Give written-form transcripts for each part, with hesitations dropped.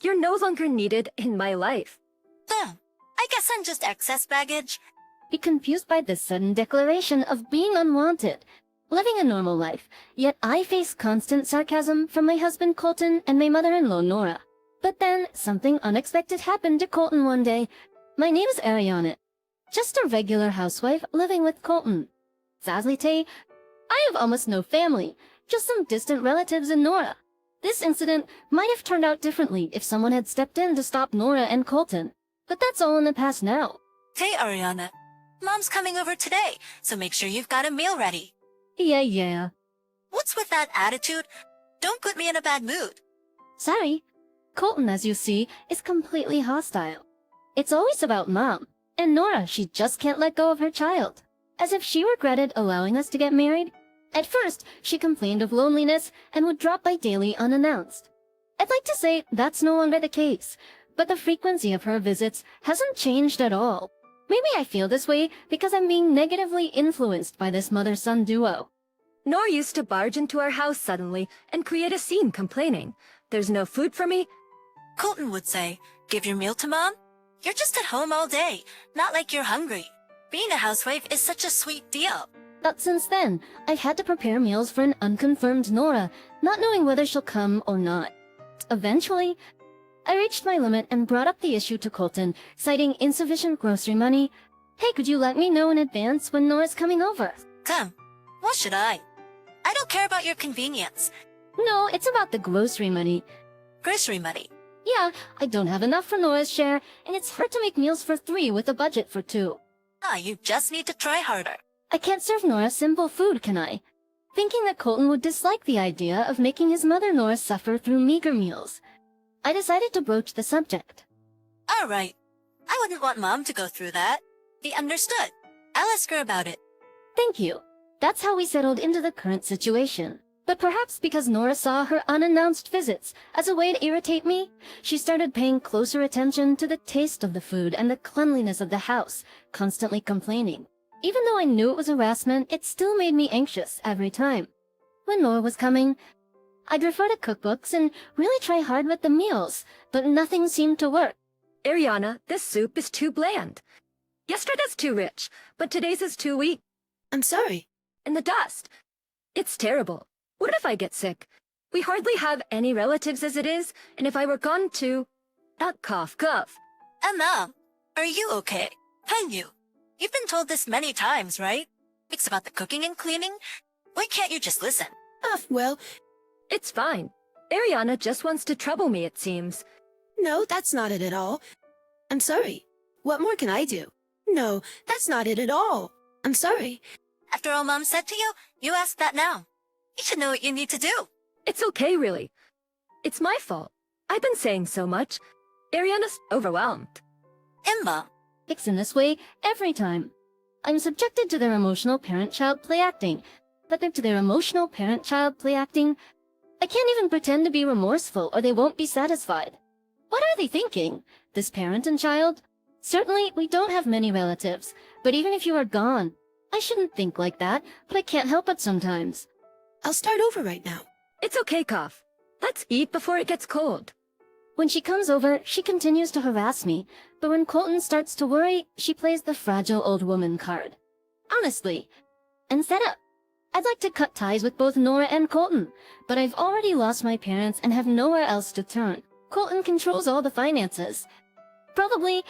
You're no longer needed in my life. I guess I'm just excess baggage. Be confused by this sudden declaration of being unwanted. Living a normal life, yet I face constant sarcasm from my husband Colton and my mother-in-law Nora. But then, something unexpected happened to Colton one day. My name is Ariana. Just a regular housewife living with Colton. Sadly, Tay, I have almost no family, just some distant relatives and Nora. This incident might have turned out differently if someone had stepped in to stop Nora and Colton. But that's all in the past now. Hey, Ariana. Mom's coming over today, so make sure you've got a meal ready. Yeah. What's with that attitude? Don't put me in a bad mood. Sorry. Colton, as you see, is completely hostile. It's always about Mom. And Nora, she just can't let go of her child. As if she regretted allowing us to get married. At first, she complained of loneliness and would drop by daily unannounced. I'd like to say that's no longer the case, but the frequency of her visits hasn't changed at all. Maybe I feel this way because I'm being negatively influenced by this mother-son duo. Nor used to barge into our house suddenly and create a scene complaining. There's no food for me. Colton would say, give your meal to Mom? You're just at home all day, not like you're hungry. Being a housewife is such a sweet deal. But since then, I've had to prepare meals for an unconfirmed Nora, not knowing whether she'll come or not. Eventually, I reached my limit and brought up the issue to Colton, citing insufficient grocery money. Hey, could you let me know in advance when Nora's coming over? Come, what should I? I don't care about your convenience. No, it's about the grocery money. Grocery money. Yeah, I don't have enough for Nora's share, and it's hard to make meals for 3 with a budget for 2. You just need to try harder. I can't serve Nora simple food, can I? Thinking that Colton would dislike the idea of making his mother Nora suffer through meager meals, I decided to broach the subject. All right. I wouldn't want Mom to go through that. He understood. I'll ask her about it. Thank you. That's how we settled into the current situation. But perhaps because Nora saw her unannounced visits as a way to irritate me, she started paying closer attention to the taste of the food and the cleanliness of the house, constantly complaining. Even though I knew it was harassment, it still made me anxious every time. When Nora was coming, I'd refer to cookbooks and really try hard with the meals, but nothing seemed to work. Ariana, this soup is too bland. Yesterday's too rich, but today's is too weak. I'm sorry. And the dust. It's terrible. What if I get sick? We hardly have any relatives as it is, and if I were gone too... Not cough. And Mom, are you okay? Can you? You've been told this many times, right? It's about the cooking and cleaning. Why can't you just listen? Well, It's fine. Ariana just wants to trouble me, it seems. no, that's not it at all. I'm sorry. What more can I do? No, that's not it at all. I'm sorry. After all Mom said to you, you ask that now. You should know what you need to do. It's okay, really. It's my fault. I've been saying so much. Ariana's overwhelmed. And Mom, It's in this way every time. I'm subjected to their emotional parent-child play acting. I can't even pretend to be remorseful or they won't be satisfied. What are they thinking? This parent and child? Certainly, we don't have many relatives, but even if you are gone, I shouldn't think like that, but I can't help it sometimes. I'll start over right now. It's okay, Cough. Let's eat before it gets cold. When she comes over, she continues to harass me, but when Colton starts to worry, she plays the fragile old woman card. Honestly. And set up. I'd like to cut ties with both Nora and Colton, but I've already lost my parents and have nowhere else to turn. Colton controls all the finances. Probably,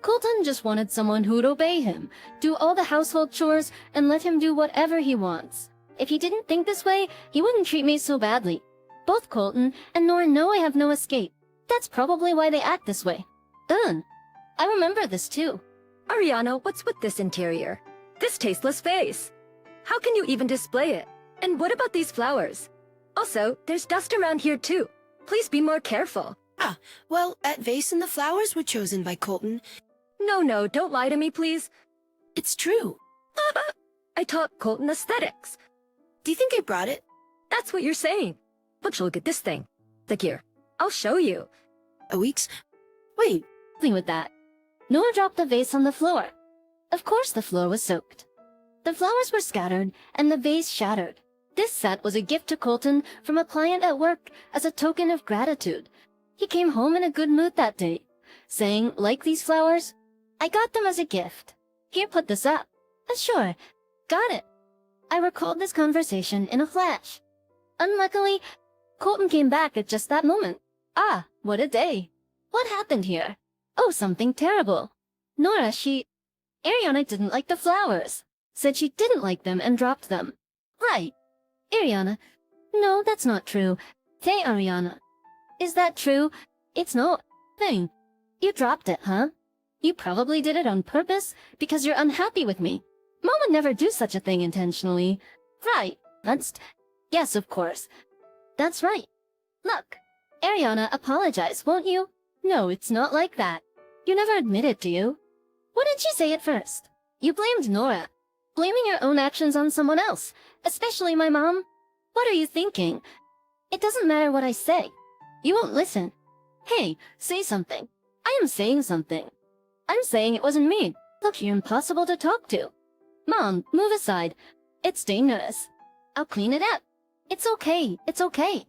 Colton just wanted someone who'd obey him, do all the household chores, and let him do whatever he wants. If he didn't think this way, he wouldn't treat me so badly. Both Colton and Nora know I have no escape. That's probably why they act this way. Done. I remember this too. Ariana, what's with this interior? This tasteless vase. How can you even display it? And what about these flowers? Also, there's dust around here too. Please be more careful. Well, that vase and the flowers were chosen by Colton. No, don't lie to me, please. It's true. I taught Colton aesthetics. Do you think I brought it? That's what you're saying. But look at this thing. Look here. I'll show you. A week's... Wait, With that, Nora dropped the vase on the floor. Of course the floor was soaked. The flowers were scattered and the vase shattered. This set was a gift to Colton from a client at work as a token of gratitude. He came home in a good mood that day, saying, "Like these flowers? I got them as a gift. Here, put this up." Sure, got it. I recalled this conversation in a flash. Unluckily, Colton came back at just that moment. Ah, what a day. What happened here? Oh, something terrible. Nora, Ariana didn't like the flowers. Said she didn't like them and dropped them. Right. Ariana. No, that's not true. Hey, Ariana. Is that true? It's no thing. You dropped it, huh? You probably did it on purpose because you're unhappy with me. Mom would never do such a thing intentionally. Right. Yes, of course. That's right. Look. Ariana, apologize, won't you? No, it's not like that. You never admitted, do you? What did you say at first? You blamed Nora. Blaming your own actions on someone else, especially my mom? What are you thinking? It doesn't matter what I say. You won't listen. Hey, say something. I am saying something. I'm saying it wasn't me. Look, you're impossible to talk to. Mom, move aside. It's dangerous. I'll clean it up. It's okay, it's okay.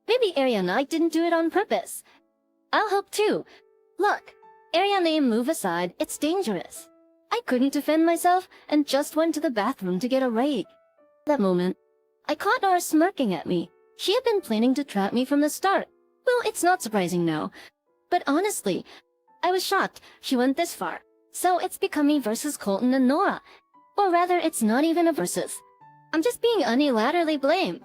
Maybe Ariana didn't do it on purpose. I'll help too. Look, Ariana, move aside, it's dangerous. I couldn't defend myself and just went to the bathroom to get a rag. That moment, I caught Nora smirking at me. She had been planning to trap me from the start. Well, it's not surprising now. But honestly, I was shocked she went this far. So it's become me versus Colton and Nora. Or rather, it's not even a versus. I'm just being unilaterally blamed.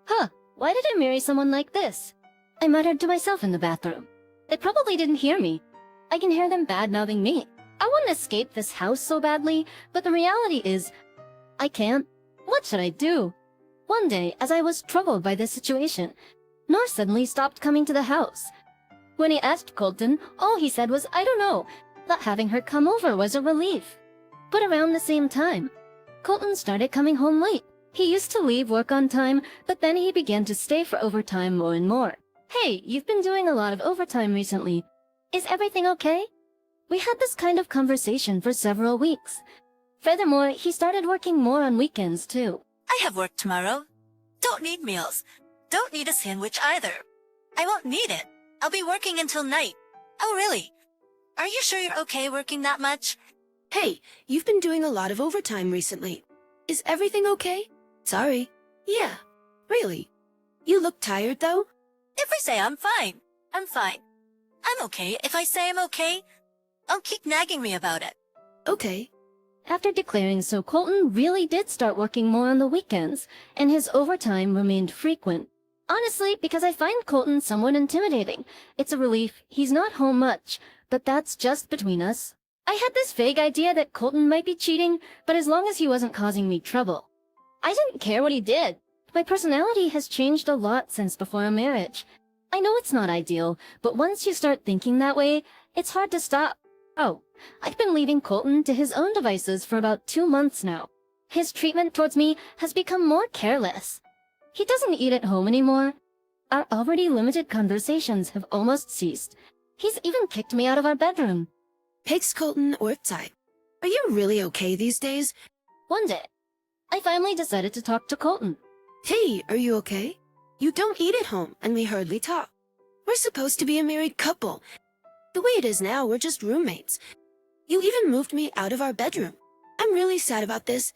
Huh, why did I marry someone like this? I muttered to myself in the bathroom. They probably didn't hear me. I can hear them bad-mouthing me. I want to escape this house so badly, but the reality is, I can't. What should I do? One day, as I was troubled by this situation, Nor suddenly stopped coming to the house. When he asked Colton, all he said was, "I don't know," that having her come over was a relief. But around the same time, Colton started coming home late. He used to leave work on time, but then he began to stay for overtime more and more. "Hey, you've been doing a lot of overtime recently. Is everything okay?" We had this kind of conversation for several weeks. Furthermore, he started working more on weekends too. I have work tomorrow. Don't need meals. Don't need a sandwich either. I won't need it. I'll be working until night. Oh, really? Are you sure you're okay working that much? Hey, you've been doing a lot of overtime recently. Is everything okay? Sorry. Yeah, really. You look tired though? If I say I'm fine, I'm fine. I'm okay if I say I'm okay. Don't keep nagging me about it. Okay. After declaring so, Colton really did start working more on the weekends, and his overtime remained frequent. Honestly, because I find Colton somewhat intimidating. It's a relief he's not home much, but that's just between us. I had this vague idea that Colton might be cheating, but as long as he wasn't causing me trouble. I didn't care what he did. My personality has changed a lot since before our marriage. I know it's not ideal, but once you start thinking that way, it's hard to stop. Oh, I've been leaving Colton to his own devices for about 2 months now. His treatment towards me has become more careless. He doesn't eat at home anymore. Our already limited conversations have almost ceased. He's even kicked me out of our bedroom. Pigs Colton or Ty. Are you really okay these days? One day, I finally decided to talk to Colton. Hey, are you okay? You don't eat at home, and we hardly talk. We're supposed to be a married couple. The way it is now, we're just roommates. You even moved me out of our bedroom. I'm really sad about this.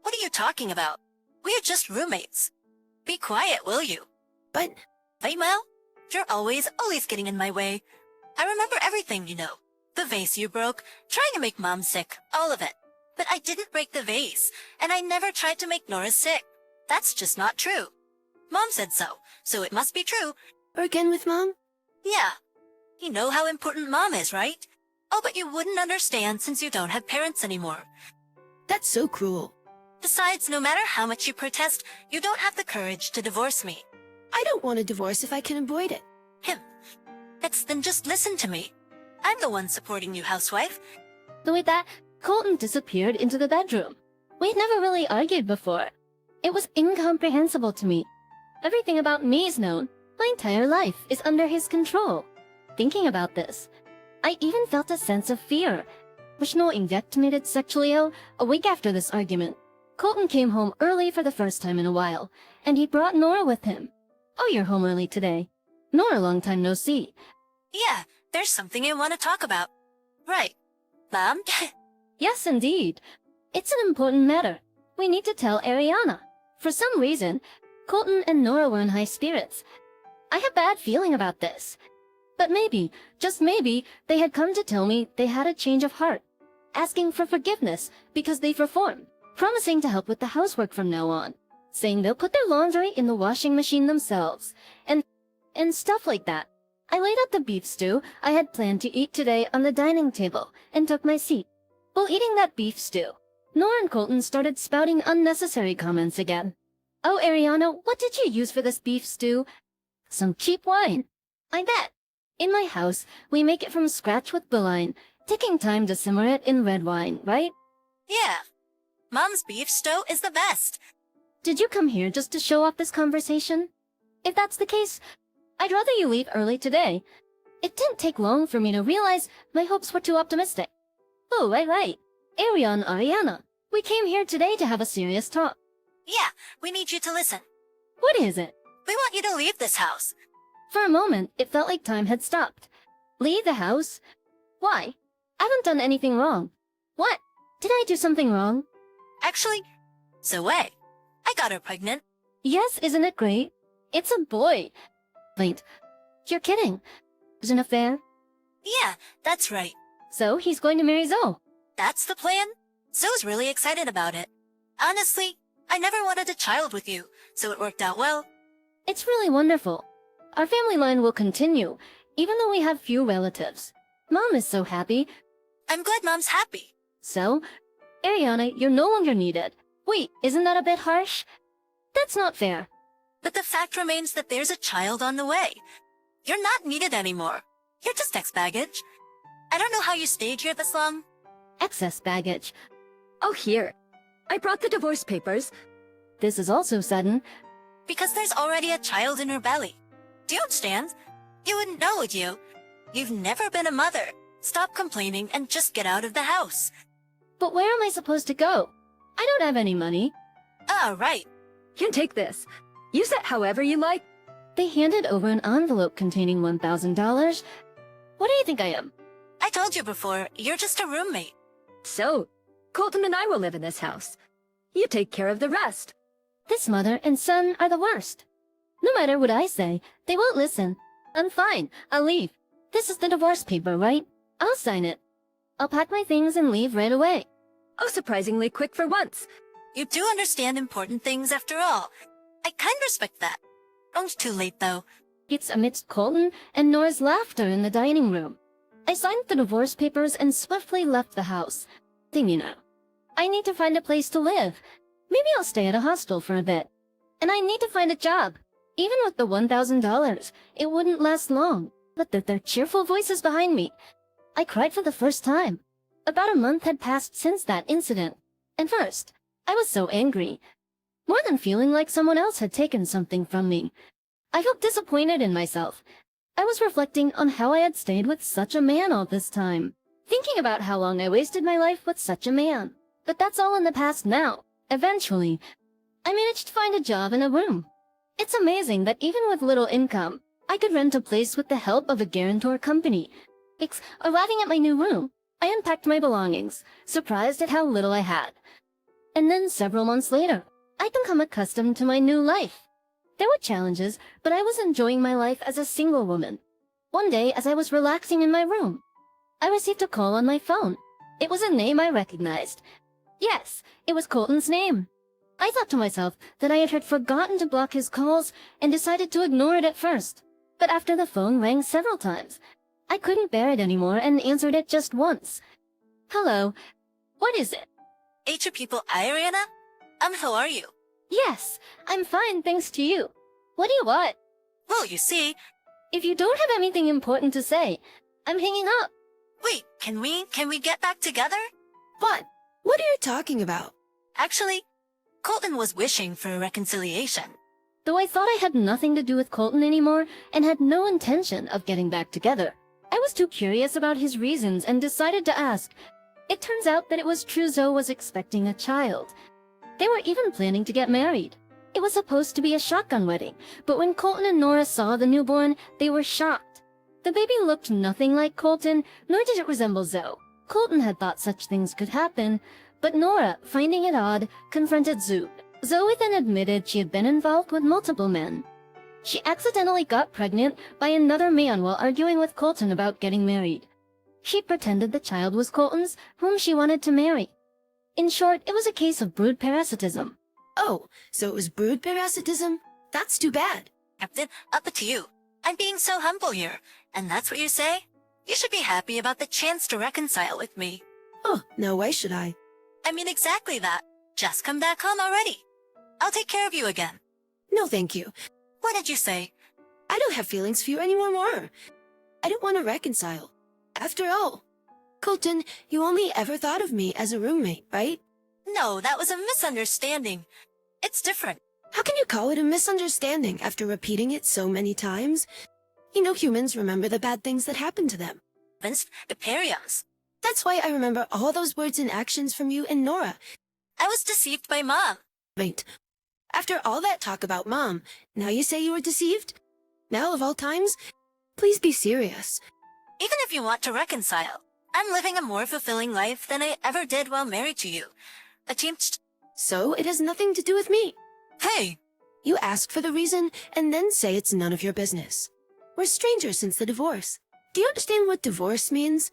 What are you talking about? We are just roommates. Be quiet, will you? But Well, you're always getting in my way. I remember everything, you know. The vase you broke, trying to make Mom sick, all of it. But I didn't break the vase, and I never tried to make Nora sick. That's just not true. Mom said so it must be true. or again with Mom? Yeah. You know how important Mom is, right? Oh, but you wouldn't understand since you don't have parents anymore. That's so cruel. Besides, no matter how much you protest, you don't have the courage to divorce me. I don't want a divorce if I can avoid it. Then just listen to me. I'm the one supporting you, housewife. With that, Colton disappeared into the bedroom. We'd never really argued before. It was incomprehensible to me. Everything about me is known. My entire life is under his control. Thinking about this, I even felt a sense of fear, which no injected sexually ill a week after this argument. Colton came home early for the first time in a while, and he brought Nora with him. "Oh, you're home early today. Nora, long time no see. Yeah, there's something I want to talk about. Right. Mom? Yes, indeed. It's an important matter. We need to tell Ariana. For some reason, Colton and Nora were in high spirits. I have a bad feeling about this. But maybe, just maybe, they had come to tell me they had a change of heart, asking for forgiveness because they've reformed, promising to help with the housework from now on, saying they'll put their laundry in the washing machine themselves, and stuff like that. I laid out the beef stew I had planned to eat today on the dining table and took my seat. While eating that beef stew, Nora and Colton started spouting unnecessary comments again. Oh, Ariana, what did you use for this beef stew? Some cheap wine. I bet. In my house, we make it from scratch with bouillon, taking time to simmer it in red wine, right? Yeah. Mom's beef stew is the best. Did you come here just to show off this conversation? If that's the case, I'd rather you leave early today. It didn't take long for me to realize my hopes were too optimistic. Oh, right. Ariana, we came here today to have a serious talk. Yeah, we need you to listen. What is it? We want you to leave this house. For a moment, it felt like time had stopped. Leave the house? Why? I haven't done anything wrong. What? Did I do something wrong? Actually, so wait. I got her pregnant. Yes, isn't it great? It's a boy. Wait, you're kidding. Is it an affair? Yeah, that's right. So he's going to marry Zoe. That's the plan? Zoe's really excited about it. Honestly, I never wanted a child with you, so it worked out well. It's really wonderful. Our family line will continue, even though we have few relatives. Mom is so happy. I'm glad Mom's happy. So, Ariana, you're no longer needed. Wait, isn't that a bit harsh? That's not fair. But the fact remains that there's a child on the way. You're not needed anymore. You're just ex-baggage. I don't know how you stayed here this long. Excess baggage. Oh, here. I brought the divorce papers. This is also sudden. Because there's already a child in her belly. Do you understand? You wouldn't know, would you? You've never been a mother. Stop complaining and just get out of the house. But where am I supposed to go? I don't have any money. Ah, right. Here, take this. Use it however you like. They handed over an envelope containing $1,000. What do you think I am? I told you before, you're just a roommate. So, Colton and I will live in this house. You take care of the rest. This mother and son are the worst. No matter what I say, they won't listen. I'm fine. I'll leave. This is the divorce paper, right? I'll sign it. I'll pack my things and leave right away. Oh, surprisingly quick for once. You do understand important things after all. I kind of respect that. It's too late, though. It's amidst Colton and Nora's laughter in the dining room. I signed the divorce papers and swiftly left the house. Thinking now, I need to find a place to live. Maybe I'll stay at a hostel for a bit. And I need to find a job. Even with the $1,000, it wouldn't last long. But their cheerful voices behind me. I cried for the first time. About a month had passed since that incident. And first, I was so angry. More than feeling like someone else had taken something from me. I felt disappointed in myself. I was reflecting on how I had stayed with such a man all this time. Thinking about how long I wasted my life with such a man. But that's all in the past now. Eventually, I managed to find a job in a room. It's amazing that even with little income, I could rent a place with the help of a guarantor company. Arriving at my new room, I unpacked my belongings, surprised at how little I had. And then several months later, I'd become accustomed to my new life. There were challenges, but I was enjoying my life as a single woman. One day, as I was relaxing in my room, I received a call on my phone. It was a name I recognized. Yes, it was Colton's name. I thought to myself that I had forgotten to block his calls and decided to ignore it at first. But after the phone rang several times, I couldn't bear it anymore and answered it just once. Hello, what is it? Hey, people, Ariana? How are you? Yes, I'm fine thanks to you. What do you want? Well, you see... If you don't have anything important to say, I'm hanging up. Wait, can we get back together? What? What are you talking about? Actually, Colton was wishing for a reconciliation. Though I thought I had nothing to do with Colton anymore and had no intention of getting back together, I was too curious about his reasons and decided to ask. It turns out that it was true Zoe was expecting a child. They were even planning to get married. It was supposed to be a shotgun wedding, but when Colton and Nora saw the newborn, they were shocked. The baby looked nothing like Colton, nor did it resemble Zoe. Colton had thought such things could happen, but Nora, finding it odd, confronted Zoe. Zoe then admitted she had been involved with multiple men. She accidentally got pregnant by another man while arguing with Colton about getting married. She pretended the child was Colton's, whom she wanted to marry. In short, it was a case of brood parasitism. Oh, so it was brood parasitism? That's too bad. Captain, up to you. I'm being so humble here. And that's what you say? You should be happy about the chance to reconcile with me. Oh, now why should I? I mean exactly that. Just come back home already. I'll take care of you again. No, thank you. What did you say? I don't have feelings for you anymore. I don't want to reconcile. After all, Colton, you only ever thought of me as a roommate, right? No, that was a misunderstanding. It's different. How can you call it a misunderstanding after repeating it so many times? You know humans remember the bad things that happen to them. Vince, the pariahs. That's why I remember all those words and actions from you and Nora. I was deceived by Mom. Wait. After all that talk about Mom, now you say you were deceived? Now of all times? Please be serious. Even if you want to reconcile, I'm living a more fulfilling life than I ever did while married to you. So it has nothing to do with me. Hey! You ask for the reason and then say it's none of your business. We're strangers since the divorce. Do you understand what divorce means?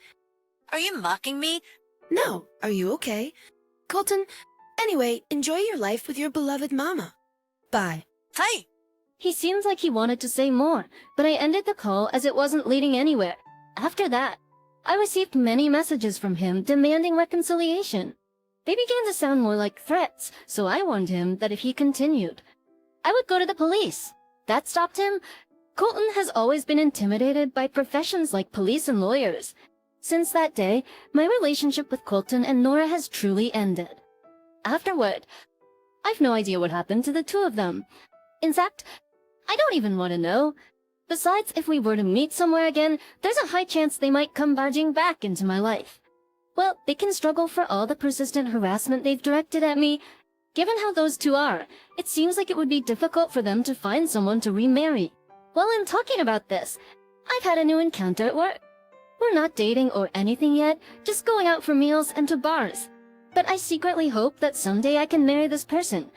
Are you mocking me? No. Are you okay? Colton, anyway, enjoy your life with your beloved mama. Bye. Hey! He seemed like he wanted to say more, but I ended the call as it wasn't leading anywhere. After that, I received many messages from him demanding reconciliation. They began to sound more like threats, so I warned him that if he continued, I would go to the police. That stopped him. Colton has always been intimidated by professions like police and lawyers. Since that day, my relationship with Colton and Nora has truly ended. Afterward, I've no idea what happened to the two of them. In fact, I don't even want to know. Besides, if we were to meet somewhere again, there's a high chance they might come barging back into my life. Well, they can struggle for all the persistent harassment they've directed at me. Given how those two are, it seems like it would be difficult for them to find someone to remarry. While I'm talking about this, I've had a new encounter at work. We're not dating or anything yet, just going out for meals and to bars. But I secretly hope that someday I can marry this person,